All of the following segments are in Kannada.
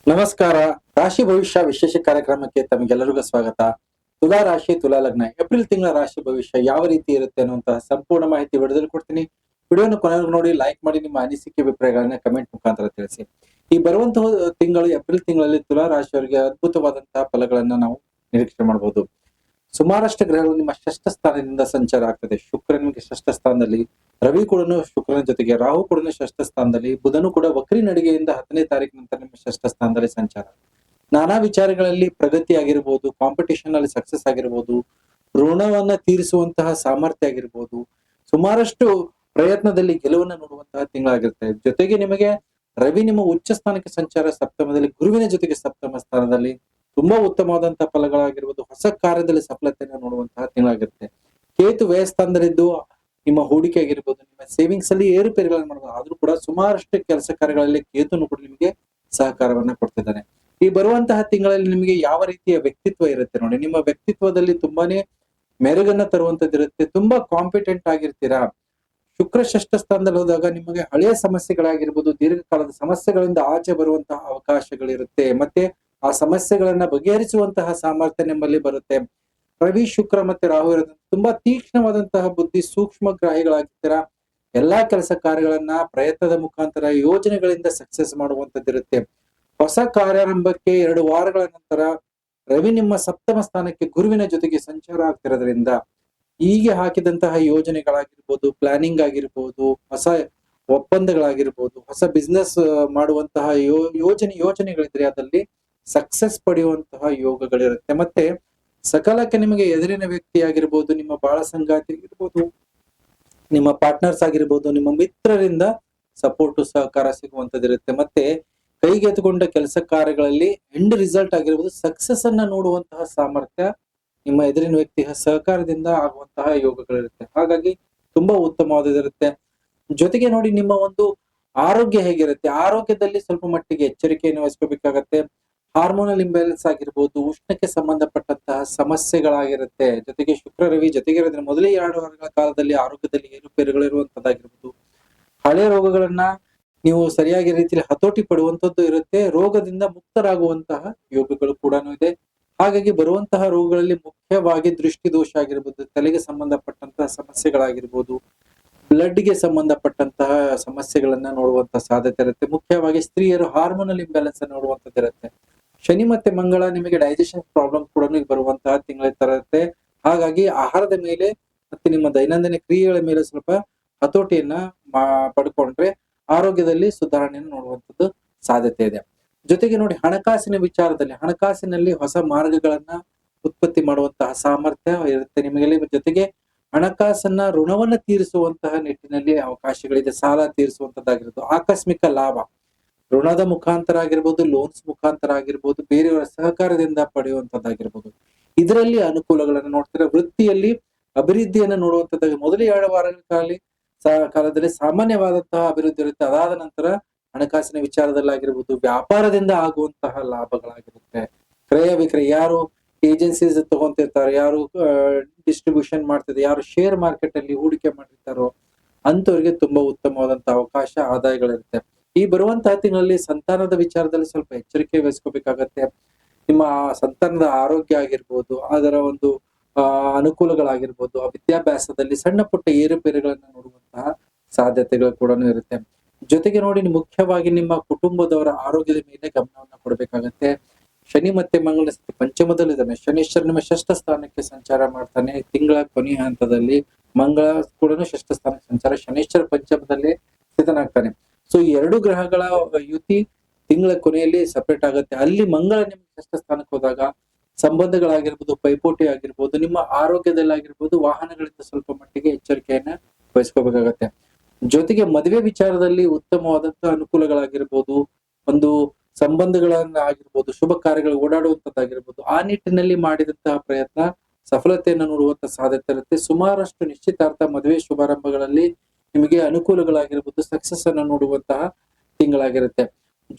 ನಮಸ್ಕಾರ. ರಾಶಿ ಭವಿಷ್ಯ ವಿಶೇಷ ಕಾರ್ಯಕ್ರಮಕ್ಕೆ ತಮಗೆಲ್ಲರಿಗೂ ಸ್ವಾಗತ. ತುಲಾ ರಾಶಿ ತುಲಾ ಲಗ್ನ ಏಪ್ರಿಲ್ ತಿಂಗಳ ರಾಶಿ ಭವಿಷ್ಯ ಯಾವ ರೀತಿ ಇರುತ್ತೆ ಅನ್ನುವಂತಹ ಸಂಪೂರ್ಣ ಮಾಹಿತಿ ವಿಡಿಯೋದಲ್ಲಿ ಕೊಡ್ತೀನಿ. ವಿಡಿಯೋನ ಕೊನೆವರೆಗೂ ನೋಡಿ, ಲೈಕ್ ಮಾಡಿ, ನಿಮ್ಮ ಅನಿಸಿಕೆ ಅಭಿಪ್ರಾಯಗಳನ್ನ ಕಮೆಂಟ್ ಮುಖಾಂತರ ತಿಳಿಸಿ. ಈ ಬರುವಂತಹ ತಿಂಗಳು ಏಪ್ರಿಲ್ ತಿಂಗಳಲ್ಲಿ ತುಲಾ ರಾಶಿಯವರಿಗೆ ಅದ್ಭುತವಾದಂತಹ ಫಲಗಳನ್ನ ನಾವು ನಿರೀಕ್ಷೆ ಮಾಡಬಹುದು. ಸುಮಾರಷ್ಟು ಗ್ರಹಗಳು ನಿಮ್ಮ ಷಷ್ಠ ಸ್ಥಾನದಿಂದ ಸಂಚಾರ ಆಗ್ತದೆ. ಶುಕ್ರ ನಿಮಗೆ ಷಷ್ಠ ಸ್ಥಾನದಲ್ಲಿ, ರವಿ ಕೂಡ ಶುಕ್ರನ ಜೊತೆಗೆ, ರಾಹು ಕೂಡ ಷಷ್ಠ ಸ್ಥಾನದಲ್ಲಿ, ಬುಧನು ಕೂಡ ವಕ್ರಿ ನಡಿಗೆಯಿಂದ 10ನೇ ತಾರೀಕು ನಂತರ ನಿಮ್ಮ ಷಷ್ಠ ಸ್ಥಾನದಲ್ಲಿ ಸಂಚಾರ. ನಾನಾ ವಿಚಾರಗಳಲ್ಲಿ ಪ್ರಗತಿ ಆಗಿರ್ಬೋದು, ಕಾಂಪಿಟೇಷನ್ ಅಲ್ಲಿ ಸಕ್ಸಸ್ ಆಗಿರ್ಬೋದು, ಋಣವನ್ನ ತೀರಿಸುವಂತಹ ಸಾಮರ್ಥ್ಯ ಆಗಿರ್ಬೋದು, ಸುಮಾರಷ್ಟು ಪ್ರಯತ್ನದಲ್ಲಿ ಗೆಲುವನ್ನ ನೋಡುವಂತಹ ತಿಂಗಳಾಗಿರುತ್ತೆ. ಜೊತೆಗೆ ನಿಮಗೆ ರವಿ ನಿಮ್ಮ ಉಚ್ಚ ಸ್ಥಾನಕ್ಕೆ ಸಂಚಾರ, ಸಪ್ತಮದಲ್ಲಿ, ಗುರುವಿನ ಜೊತೆಗೆ ಸಪ್ತಮ ಸ್ಥಾನದಲ್ಲಿ ತುಂಬಾ ಉತ್ತಮವಾದಂತಹ ಫಲಗಳಾಗಿರ್ಬೋದು, ಹೊಸ ಕಾರ್ಯದಲ್ಲಿ ಸಫಲತೆಯನ್ನು ನೋಡುವಂತಹ ತಿಂಗಳಾಗಿರುತ್ತೆ. ಕೇತು ವ್ಯಯಸ್ಥಾನದಲ್ಲಿದ್ದು ನಿಮ್ಮ ಹೂಡಿಕೆ ಆಗಿರ್ಬೋದು, ನಿಮ್ಮ ಸೇವಿಂಗ್ಸ್ ಅಲ್ಲಿ ಏರುಪೇರುಗಳನ್ನು ಮಾಡಬಹುದು. ಆದ್ರೂ ಕೂಡ ಸುಮಾರಷ್ಟು ಕೆಲಸ ಕಾರ್ಯಗಳಲ್ಲಿ ಕೇತುನು ಕೂಡ ನಿಮಗೆ ಸಹಕಾರವನ್ನ ಕೊಡ್ತಿದ್ದಾನೆ. ಈ ಬರುವಂತಹ ತಿಂಗಳಲ್ಲಿ ನಿಮಗೆ ಯಾವ ರೀತಿಯ ವ್ಯಕ್ತಿತ್ವ ಇರುತ್ತೆ ನೋಡಿ. ನಿಮ್ಮ ವ್ಯಕ್ತಿತ್ವದಲ್ಲಿ ತುಂಬಾನೇ ಮೆರುಗನ್ನ ತರುವಂತದ್ದಿರುತ್ತೆ. ತುಂಬಾ ಕಾಂಪಿಟೆಂಟ್ ಆಗಿರ್ತೀರಾ. ಶುಕ್ರ ಷಷ್ಠ ಸ್ಥಾನದಲ್ಲಿ ಹೋದಾಗ ನಿಮಗೆ ಹಳೆಯ ಸಮಸ್ಯೆಗಳಾಗಿರ್ಬೋದು, ದೀರ್ಘಕಾಲದ ಸಮಸ್ಯೆಗಳಿಂದ ಆಚೆ ಬರುವಂತಹ ಅವಕಾಶಗಳಿರುತ್ತೆ. ಮತ್ತೆ ಆ ಸಮಸ್ಯೆಗಳನ್ನ ಬಗೆಹರಿಸುವಂತಹ ಸಾಮರ್ಥ್ಯ ನಿಮ್ಮಲ್ಲಿ ಬರುತ್ತೆ. ರವಿ, ಶುಕ್ರ ಮತ್ತೆ ರಾಹು ಇರೋದ್ರಿಂದ ತುಂಬಾ ತೀಕ್ಷ್ಣವಾದಂತಹ ಬುದ್ಧಿ, ಸೂಕ್ಷ್ಮ ಗ್ರಾಹಿಗಳಾಗಿರ್ತೀರಾ. ಎಲ್ಲಾ ಕೆಲಸ ಕಾರ್ಯಗಳನ್ನ ಪ್ರಯತ್ನದ ಮುಖಾಂತರ, ಯೋಜನೆಗಳಿಂದ ಸಕ್ಸಸ್ ಮಾಡುವಂತದ್ದಿರುತ್ತೆ. ಹೊಸ ಕಾರ್ಯಾರಂಭಕ್ಕೆ 2 ವಾರಗಳ ನಂತರ ರವಿ ನಿಮ್ಮ ಸಪ್ತಮ ಸ್ಥಾನಕ್ಕೆ ಗುರುವಿನ ಜೊತೆಗೆ ಸಂಚಾರ ಆಗ್ತಿರೋದ್ರಿಂದ ಹೀಗೆ ಹಾಕಿದಂತಹ ಯೋಜನೆಗಳಾಗಿರ್ಬೋದು, ಪ್ಲಾನಿಂಗ್ ಆಗಿರ್ಬೋದು, ಹೊಸ ಒಪ್ಪಂದಗಳಾಗಿರ್ಬೋದು, ಹೊಸ ಬಿಸ್ನೆಸ್ ಮಾಡುವಂತಹ ಯೋಜನೆಗಳಿದ್ರೆ ಅದಲ್ಲಿ ಸಕ್ಸಸ್ ಪಡೆಯುವಂತಹ ಯೋಗಗಳಿರುತ್ತೆ. ಮತ್ತೆ ಸಕಾಲಕ್ಕೆ ನಿಮಗೆ ಎದುರಿನ ವ್ಯಕ್ತಿ ಆಗಿರ್ಬೋದು, ನಿಮ್ಮ ಬಾಳ ಸಂಗಾತಿ ಆಗಿರ್ಬೋದು, ನಿಮ್ಮ ಪಾರ್ಟ್ನರ್ಸ್ ಆಗಿರ್ಬೋದು, ನಿಮ್ಮ ಮಿತ್ರರಿಂದ ಸಪೋರ್ಟ್ ಸಹಕಾರ ಸಿಗುವಂತದಿರುತ್ತೆ. ಮತ್ತೆ ಕೈಗೆತ್ತಿಕೊಂಡ ಕೆಲಸ ಕಾರ್ಯಗಳಲ್ಲಿ ಎಂಡ್ ರಿಸಲ್ಟ್ ಆಗಿರ್ಬೋದು, ಸಕ್ಸಸ್ ಅನ್ನ ನೋಡುವಂತಹ ಸಾಮರ್ಥ್ಯ ನಿಮ್ಮ ಎದುರಿನ ವ್ಯಕ್ತಿಯ ಸಹಕಾರದಿಂದ ಆಗುವಂತಹ ಯೋಗಗಳಿರುತ್ತೆ. ಹಾಗಾಗಿ ತುಂಬಾ ಉತ್ತಮವಾದದಿರುತ್ತೆ. ಜೊತೆಗೆ ನೋಡಿ, ನಿಮ್ಮ ಒಂದು ಆರೋಗ್ಯ ಹೇಗಿರುತ್ತೆ, ಆರೋಗ್ಯದಲ್ಲಿ ಸ್ವಲ್ಪ ಮಟ್ಟಿಗೆ ಎಚ್ಚರಿಕೆಯನ್ನು ವಹಿಸ್ಕೋಬೇಕಾಗತ್ತೆ. ಹಾರ್ಮೋನಲ್ ಇಂಬ್ಯಾಲೆನ್ಸ್ ಆಗಿರ್ಬೋದು, ಉಷ್ಣಕ್ಕೆ ಸಂಬಂಧಪಟ್ಟಂತಹ ಸಮಸ್ಯೆಗಳಾಗಿರುತ್ತೆ. ಜೊತೆಗೆ ಶುಕ್ರ ರವಿ ಜೊತೆಗೆ ಇರೋದ್ರಿಂದ ಮೊದಲೇ 2 ವಾರಗಳ ಕಾಲದಲ್ಲಿ ಆರೋಗ್ಯದಲ್ಲಿ ಏರುಪೇರುಗಳು ಇರುವಂತದ್ದಾಗಿರ್ಬೋದು. ಹಳೆ ರೋಗಗಳನ್ನ ನೀವು ಸರಿಯಾಗಿ ರೀತಿಯಲ್ಲಿ ಹತೋಟಿ ಪಡುವಂತದ್ದು ಇರುತ್ತೆ. ರೋಗದಿಂದ ಮುಕ್ತರಾಗುವಂತಹ ಯೋಗಗಳು ಕೂಡ ಇದೆ. ಹಾಗಾಗಿ ಬರುವಂತಹ ರೋಗಗಳಲ್ಲಿ ಮುಖ್ಯವಾಗಿ ದೃಷ್ಟಿ ದೋಷ ಆಗಿರ್ಬೋದು, ತಲೆಗೆ ಸಂಬಂಧಪಟ್ಟಂತಹ ಸಮಸ್ಯೆಗಳಾಗಿರ್ಬೋದು, ಬ್ಲಡ್ಗೆ ಸಂಬಂಧಪಟ್ಟಂತಹ ಸಮಸ್ಯೆಗಳನ್ನ ನೋಡುವಂತಹ ಸಾಧ್ಯತೆ ಇರುತ್ತೆ. ಮುಖ್ಯವಾಗಿ ಸ್ತ್ರೀಯರು ಹಾರ್ಮೋನಲ್ ಇಂಬ್ಯಾಲೆನ್ಸ್ ಅನ್ನು ನೋಡುವಂತದ್ದಿರುತ್ತೆ. ಶನಿ ಮತ್ತೆ ಮಂಗಳ ನಿಮಗೆ ಡೈಜೆಷನ್ ಪ್ರಾಬ್ಲಮ್ ಕೂಡ ಬರುವಂತಹ ತಿಂಗಳ ತರ ಇರುತ್ತೆ. ಹಾಗಾಗಿ ಆಹಾರದ ಮೇಲೆ ಮತ್ತೆ ನಿಮ್ಮ ದೈನಂದಿನ ಕ್ರಿಯೆಗಳ ಮೇಲೆ ಸ್ವಲ್ಪ ಹತೋಟಿಯನ್ನ ಪಡ್ಕೊಂಡ್ರೆ ಆರೋಗ್ಯದಲ್ಲಿ ಸುಧಾರಣೆಯನ್ನು ನೋಡುವಂಥದ್ದು ಸಾಧ್ಯತೆ ಇದೆ. ಜೊತೆಗೆ ನೋಡಿ, ಹಣಕಾಸಿನ ವಿಚಾರದಲ್ಲಿ, ಹಣಕಾಸಿನಲ್ಲಿ ಹೊಸ ಮಾರ್ಗಗಳನ್ನ ಉತ್ಪತ್ತಿ ಮಾಡುವಂತಹ ಸಾಮರ್ಥ್ಯ ಇರುತ್ತೆ ನಿಮಗೆ. ಜೊತೆಗೆ ಹಣಕಾಸನ್ನ ಋಣವನ್ನ ತೀರಿಸುವಂತಹ ನಿಟ್ಟಿನಲ್ಲಿ ಅವಕಾಶಗಳಿದೆ. ಸಾಲ ತೀರಿಸುವಂತದ್ದಾಗಿರ್ಬೋದು, ಆಕಸ್ಮಿಕ ಲಾಭ ಋಣದ ಮುಖಾಂತರ ಆಗಿರ್ಬೋದು, ಲೋನ್ಸ್ ಮುಖಾಂತರ ಆಗಿರ್ಬೋದು, ಬೇರೆಯವರ ಸಹಕಾರದಿಂದ ಪಡೆಯುವಂತದ್ದಾಗಿರ್ಬೋದು. ಇದರಲ್ಲಿ ಅನುಕೂಲಗಳನ್ನು ನೋಡ್ತಾರೆ. ವೃತ್ತಿಯಲ್ಲಿ ಅಭಿವೃದ್ಧಿಯನ್ನು ನೋಡುವಂತದ್ದಾಗಿ ಮೊದಲು 2 ವಾರಗಳ ಕಾಲದಲ್ಲಿ ಸಾಮಾನ್ಯವಾದಂತಹ ಅಭಿವೃದ್ಧಿ ಇರುತ್ತೆ. ಅದಾದ ನಂತರ ಹಣಕಾಸಿನ ವಿಚಾರದಲ್ಲಾಗಿರ್ಬೋದು, ವ್ಯಾಪಾರದಿಂದ ಆಗುವಂತಹ ಲಾಭಗಳಾಗಿರುತ್ತೆ. ಕ್ರಯ ವಿಕ್ರಯ, ಯಾರು ಏಜೆನ್ಸೀಸ್ ತಗೊಂತಿರ್ತಾರೆ, ಯಾರು ಡಿಸ್ಟ್ರಿಬ್ಯೂಷನ್ ಮಾಡ್ತಿದ್ದಾರೆ, ಯಾರು ಶೇರ್ ಮಾರ್ಕೆಟ್ ಅಲ್ಲಿ ಹೂಡಿಕೆ ಮಾಡಿರ್ತಾರೋ ಅಂತವರಿಗೆ ತುಂಬಾ ಉತ್ತಮವಾದಂತಹ ಅವಕಾಶ, ಆದಾಯಗಳಿರುತ್ತೆ. ಈ ಬರುವಂತಹ ತಿಂಗಳಲ್ಲಿ ಸಂತಾನದ ವಿಚಾರದಲ್ಲಿ ಸ್ವಲ್ಪ ಎಚ್ಚರಿಕೆ ವಹಿಸ್ಕೋಬೇಕಾಗತ್ತೆ. ನಿಮ್ಮ ಸಂತಾನದ ಆರೋಗ್ಯ ಆಗಿರ್ಬೋದು, ಅದರ ಒಂದು ಅನುಕೂಲಗಳಾಗಿರ್ಬೋದು, ಆ ವಿದ್ಯಾಭ್ಯಾಸದಲ್ಲಿ ಸಣ್ಣ ಪುಟ್ಟ ಏರುಪೇರುಗಳನ್ನ ನೋಡುವಂತಹ ಸಾಧ್ಯತೆಗಳು ಕೂಡ ಇರುತ್ತೆ. ಜೊತೆಗೆ ನೋಡಿ, ಮುಖ್ಯವಾಗಿ ನಿಮ್ಮ ಕುಟುಂಬದವರ ಆರೋಗ್ಯದ ಮೇಲೆ ಗಮನವನ್ನ ಕೊಡಬೇಕಾಗತ್ತೆ. ಶನಿ ಮತ್ತೆ ಮಂಗಳ ಪಂಚಮದಲ್ಲಿದ್ದಾನೆ. ಶನೀಶ್ವರ ನಿಮ್ಮ ಷಷ್ಠ ಸ್ಥಾನಕ್ಕೆ ಸಂಚಾರ ಮಾಡ್ತಾನೆ. ತಿಂಗಳ ಕೊನೆಯ ಹಂತದಲ್ಲಿ ಮಂಗಳ ಕೂಡ ಷಷ್ಠ ಸ್ಥಾನಕ್ಕೆ ಸಂಚಾರ, ಶನೀಶ್ವರ ಪಂಚಮದಲ್ಲಿ ಸ್ಥಿತನಾಗ್ತಾನೆ. ಸೊ ಈ 2 ಗ್ರಹಗಳ ಯುತಿ ತಿಂಗಳ ಕೊನೆಯಲ್ಲಿ ಸಪರೇಟ್ ಆಗುತ್ತೆ. ಅಲ್ಲಿ ಮಂಗಳ ನಿಮ್ಗೆ ಷಷ್ಠ ಸ್ಥಾನಕ್ಕೆ ಹೋದಾಗ ಸಂಬಂಧಗಳಾಗಿರ್ಬೋದು, ಪೈಪೋಟಿ ಆಗಿರ್ಬೋದು, ನಿಮ್ಮ ಆರೋಗ್ಯದಲ್ಲಾಗಿರ್ಬೋದು, ವಾಹನಗಳಿಂದ ಸ್ವಲ್ಪ ಮಟ್ಟಿಗೆ ಎಚ್ಚರಿಕೆಯನ್ನ ವಹಿಸ್ಕೋಬೇಕಾಗತ್ತೆ. ಜೊತೆಗೆ ಮದುವೆ ವಿಚಾರದಲ್ಲಿ ಉತ್ತಮವಾದಂತಹ ಅನುಕೂಲಗಳಾಗಿರ್ಬೋದು, ಒಂದು ಸಂಬಂಧಗಳನ್ನ ಆಗಿರ್ಬೋದು, ಶುಭ ಕಾರ್ಯಗಳು ಓಡಾಡುವಂತದ್ದಾಗಿರ್ಬೋದು, ಆ ನಿಟ್ಟಿನಲ್ಲಿ ಮಾಡಿದಂತಹ ಪ್ರಯತ್ನ ಸಫಲತೆಯನ್ನು ನೋಡುವಂತ ಸಾಧ್ಯತೆ ಇರುತ್ತೆ. ಸುಮಾರಷ್ಟು ನಿಶ್ಚಿತಾರ್ಥ, ಮದುವೆ ಶುಭಾರಂಭಗಳಲ್ಲಿ ನಿಮಗೆ ಅನುಕೂಲಗಳಾಗಿರ್ಬೋದು, ಸಕ್ಸಸ್ ಅನ್ನು ನೋಡುವಂತಹ ತಿಂಗಳಾಗಿರುತ್ತೆ.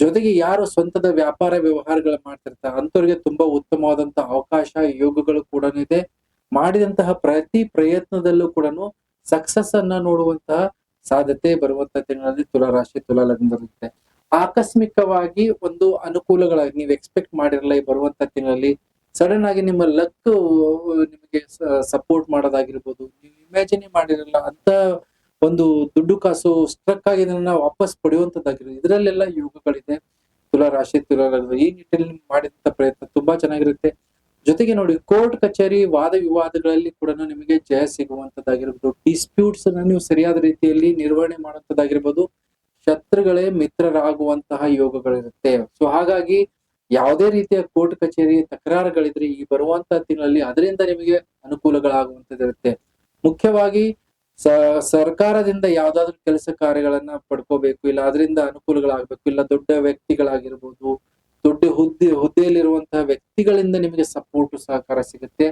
ಜೊತೆಗೆ ಯಾರು ಸ್ವಂತದ ವ್ಯಾಪಾರ ವ್ಯವಹಾರಗಳು ಮಾಡ್ತಿರ್ತಾರೆ ಅಂತವ್ರಿಗೆ ತುಂಬಾ ಉತ್ತಮವಾದಂತಹ ಅವಕಾಶ, ಯೋಗಗಳು ಕೂಡ ಇದೆ. ಮಾಡಿದಂತಹ ಪ್ರತಿ ಪ್ರಯತ್ನದಲ್ಲೂ ಕೂಡ ಸಕ್ಸಸ್ ಅನ್ನ ನೋಡುವಂತಹ ಸಾಧ್ಯತೆ ಬರುವಂತ ತಿಂಗಳಲ್ಲಿ ತುಲಾ ರಾಶಿ ತುಲಾ ಲಗ್ನದಲ್ಲಿರುತ್ತೆ. ಆಕಸ್ಮಿಕವಾಗಿ ಒಂದು ಅನುಕೂಲಗಳಾಗಿ ನೀವು ಎಕ್ಸ್ಪೆಕ್ಟ್ ಮಾಡಿರಲ್ಲ ಈ ಬರುವಂತ ತಿಂಗಳಲ್ಲಿ ಸಡನ್ ಆಗಿ ನಿಮ್ಮ ಲಕ್ ನಿಮಗೆ ಸಪೋರ್ಟ್ ಮಾಡೋದಾಗಿರ್ಬೋದು, ನೀವು ಇಮ್ಯಾಜಿನ್ ಮಾಡಿರಲ್ಲ ಅಂತ ಒಂದು ದುಡ್ಡು ಕಾಸು ಸ್ಟ್ರಕ್ ಆಗಿದ್ದನ್ನ ವಾಪಸ್ ಪಡೆಯುವಂತದ್ದಾಗಿರ್ಬೋದು, ಇದರಲ್ಲೆಲ್ಲ ಯೋಗಗಳಿದೆ. ತುಲಾ ರಾಶಿ ತುಲಾ ಲಗ್ನ ಈ ನಿಟ್ಟಿನಲ್ಲಿ ನೀವು ಮಾಡಿದಂತ ಪ್ರಯತ್ನ ತುಂಬಾ ಚೆನ್ನಾಗಿರುತ್ತೆ. ಜೊತೆಗೆ ನೋಡಿ, ಕೋರ್ಟ್ ಕಚೇರಿ ವಾದ ವಿವಾದಗಳಲ್ಲಿ ಕೂಡ ನಿಮಗೆ ಜಯ ಸಿಗುವಂತದ್ದಾಗಿರ್ಬೋದು, ಡಿಸ್ಪ್ಯೂಟ್ಸ್ ಅನ್ನ ನೀವು ಸರಿಯಾದ ರೀತಿಯಲ್ಲಿ ನಿರ್ವಹಣೆ ಮಾಡುವಂತದ್ದಾಗಿರ್ಬೋದು, ಶತ್ರುಗಳೇ ಮಿತ್ರರಾಗುವಂತಹ ಯೋಗಗಳಿರುತ್ತೆ. ಸೊ ಹಾಗಾಗಿ ಯಾವುದೇ ರೀತಿಯ ಕೋರ್ಟ್ ಕಚೇರಿ ತಕರಾರುಗಳಿದ್ರೆ ಈ ಬರುವಂತಹ ತಿಂಗಳಲ್ಲಿ ಅದರಿಂದ ನಿಮಗೆ ಅನುಕೂಲಗಳಾಗುವಂತದಿರುತ್ತೆ. ಮುಖ್ಯವಾಗಿ ಸರ್ಕಾರದಿಂದ ಯಾವ್ದಾದ್ರು ಕೆಲಸ ಕಾರ್ಯಗಳನ್ನ ಪಡ್ಕೋಬೇಕು, ಇಲ್ಲ ಅದರಿಂದ ಅನುಕೂಲಗಳಾಗ್ಬೇಕು, ಇಲ್ಲ ದೊಡ್ಡ ವ್ಯಕ್ತಿಗಳಾಗಿರ್ಬೋದು, ದೊಡ್ಡ ಹುದ್ದೆಯಲ್ಲಿರುವಂತಹ ವ್ಯಕ್ತಿಗಳಿಂದ ನಿಮಗೆ ಸಪೋರ್ಟ್ ಸಹಕಾರ ಸಿಗುತ್ತೆ.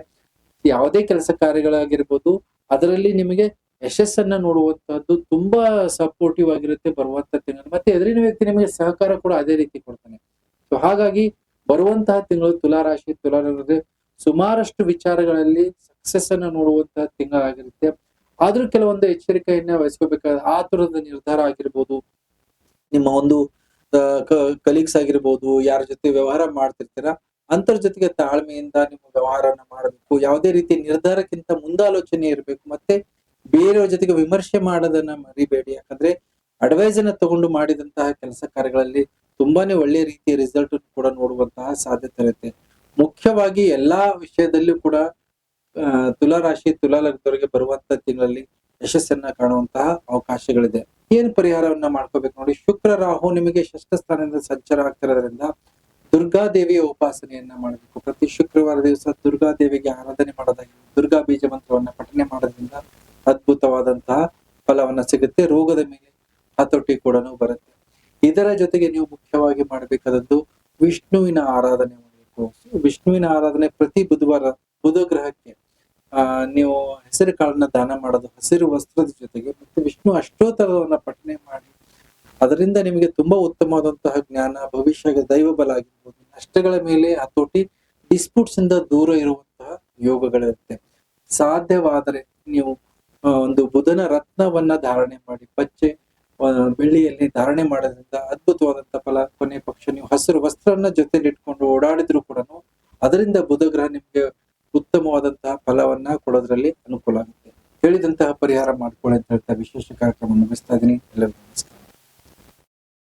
ಯಾವುದೇ ಕೆಲಸ ಕಾರ್ಯಗಳಾಗಿರ್ಬೋದು ಅದರಲ್ಲಿ ನಿಮಗೆ ಯಶಸ್ಸನ್ನ ನೋಡುವಂತಹದ್ದು ತುಂಬಾ ಸಪೋರ್ಟಿವ್ ಆಗಿರುತ್ತೆ ಬರುವಂತ ತಿಂಗಳು. ಮತ್ತೆ ಎದುರಿನ ವ್ಯಕ್ತಿ ನಿಮಗೆ ಸಹಕಾರ ಕೂಡ ಅದೇ ರೀತಿ ಕೊಡ್ತಾನೆ. ಸೊ ಹಾಗಾಗಿ ಬರುವಂತಹ ತಿಂಗಳು ತುಲಾ ರಾಶಿ ತುಲಾ ಲಗ್ನದ ಸುಮಾರಷ್ಟು ವಿಚಾರಗಳಲ್ಲಿ ಸಕ್ಸಸ್ ಅನ್ನ ನೋಡುವಂತಹ ತಿಂಗಳಾಗಿರುತ್ತೆ. ಆದ್ರೂ ಕೆಲವೊಂದು ಎಚ್ಚರಿಕೆಯನ್ನ ವಹಿಸ್ಕೋಬೇಕಾದ ಆತುರದ ನಿರ್ಧಾರ ಆಗಿರ್ಬೋದು, ನಿಮ್ಮ ಒಂದು ಕಲೀಗ್ಸ್ ಆಗಿರ್ಬೋದು, ಯಾರ ಜೊತೆ ವ್ಯವಹಾರ ಮಾಡ್ತಿರ್ತೀರ ಅಂತರ ಜೊತೆಗೆ ತಾಳ್ಮೆಯಿಂದ ನಿಮ್ಮ ವ್ಯವಹಾರನ ಮಾಡಬೇಕು. ಯಾವುದೇ ರೀತಿ ನಿರ್ಧಾರಕ್ಕಿಂತ ಮುಂದಾಲೋಚನೆ ಇರಬೇಕು. ಮತ್ತೆ ಬೇರೆಯವ್ರ ಜೊತೆಗೆ ವಿಮರ್ಶೆ ಮಾಡೋದನ್ನ ಮರಿಬೇಡಿ. ಯಾಕಂದ್ರೆ ಅಡ್ವೈಸ್ ಅನ್ನ ತಗೊಂಡು ಮಾಡಿದಂತಹ ಕೆಲಸ ಕಾರ್ಯಗಳಲ್ಲಿ ತುಂಬಾನೇ ಒಳ್ಳೆ ರೀತಿಯ ರಿಸಲ್ಟ್ ಕೂಡ ನೋಡುವಂತಹ ಸಾಧ್ಯತೆ ಇರುತ್ತೆ. ಮುಖ್ಯವಾಗಿ ಎಲ್ಲಾ ವಿಷಯದಲ್ಲೂ ಕೂಡ ತುಲಾ ರಾಶಿ ತುಲಾ ಲಗ್ನದವರಿಗೆ ಬರುವಂತ ತಿಂಗಳಲ್ಲಿ ಯಶಸ್ಸನ್ನ ಕಾಣುವಂತಹ ಅವಕಾಶಗಳಿದೆ. ಏನ್ ಪರಿಹಾರವನ್ನ ಮಾಡ್ಕೋಬೇಕು ನೋಡಿ, ಶುಕ್ರ ರಾಹು ನಿಮಗೆ ಷಷ್ಠ ಸ್ಥಾನದಿಂದ ಸಂಚಾರ ಆಗ್ತಿರೋದ್ರಿಂದ ದುರ್ಗಾದೇವಿಯ ಉಪಾಸನೆಯನ್ನ ಮಾಡಬೇಕು. ಪ್ರತಿ ಶುಕ್ರವಾರ ದಿವಸ ದುರ್ಗಾದೇವಿಗೆ ಆರಾಧನೆ ಮಾಡೋದಾಗಿರ್ಬೋದು, ದುರ್ಗಾ ಬೀಜ ಮಂತ್ರವನ್ನ ಪಠನೆ ಮಾಡೋದ್ರಿಂದ ಅದ್ಭುತವಾದಂತಹ ಫಲವನ್ನ ಸಿಗುತ್ತೆ. ರೋಗದ ಮೇಲೆ ಹತೋಟಿ ಕೂಡ ಬರುತ್ತೆ. ಇದರ ಜೊತೆಗೆ ನೀವು ಮುಖ್ಯವಾಗಿ ಮಾಡಬೇಕಾದದ್ದು ವಿಷ್ಣುವಿನ ಆರಾಧನೆ ಮಾಡಬೇಕು. ವಿಷ್ಣುವಿನ ಆರಾಧನೆ ಪ್ರತಿ ಬುಧವಾರ ಬುಧ ಗ್ರಹಕ್ಕೆ ನೀವು ಹೆಸರು ಕಾಳನ್ನ ದಾನ ಮಾಡೋದು, ಹಸಿರು ವಸ್ತ್ರದ ಜೊತೆಗೆ ಮತ್ತೆ ವಿಷ್ಣು ಅಷ್ಟೋತ್ತರವನ್ನ ಪಠನೆ ಮಾಡಿ ಅದರಿಂದ ನಿಮಗೆ ತುಂಬಾ ಉತ್ತಮವಾದಂತಹ ಜ್ಞಾನ, ಭವಿಷ್ಯ ದೈವ ಬಲ ಆಗಿರ್ಬೋದು, ನಷ್ಟಗಳ ಮೇಲೆ ಹತೋಟಿ, ಡಿಸ್ಪ್ಯೂಟ್ಸ್ ಇಂದ ದೂರ ಇರುವಂತಹ ಯೋಗಗಳಿರುತ್ತೆ. ಸಾಧ್ಯವಾದರೆ ನೀವು ಒಂದು ಬುಧನ ರತ್ನವನ್ನ ಧಾರಣೆ ಮಾಡಿ, ಪಚ್ಚೆ ಬೆಳ್ಳಿಯಲ್ಲಿ ಧಾರಣೆ ಮಾಡೋದ್ರಿಂದ ಅದ್ಭುತವಾದಂತಹ ಫಲ. ಕೊನೆ ಪಕ್ಷ ನೀವು ಹಸಿರು ವಸ್ತ್ರವನ್ನ ಜೊತೆಲಿ ಇಟ್ಕೊಂಡು ಓಡಾಡಿದ್ರು ಕೂಡ ಅದರಿಂದ ಬುಧ ಗ್ರಹ ನಿಮ್ಗೆ ಉತ್ತಮವಾದಂತಹ ಫಲವನ್ನ ಕೊಡೋದ್ರಲ್ಲಿ ಅನುಕೂಲ ಆಗುತ್ತೆ. ಹೇಳಿದಂತಹ ಪರಿಹಾರ ಮಾಡ್ಕೊಳ್ಳಿ ಅಂತ ಹೇಳ್ತಾ ವಿಶೇಷ ಕಾರ್ಯಕ್ರಮ ಮುಗಿಸ್ತಾ ಇದೀನಿ. ಎಲ್ಲರಿಗೂ ನಮಸ್ಕಾರ.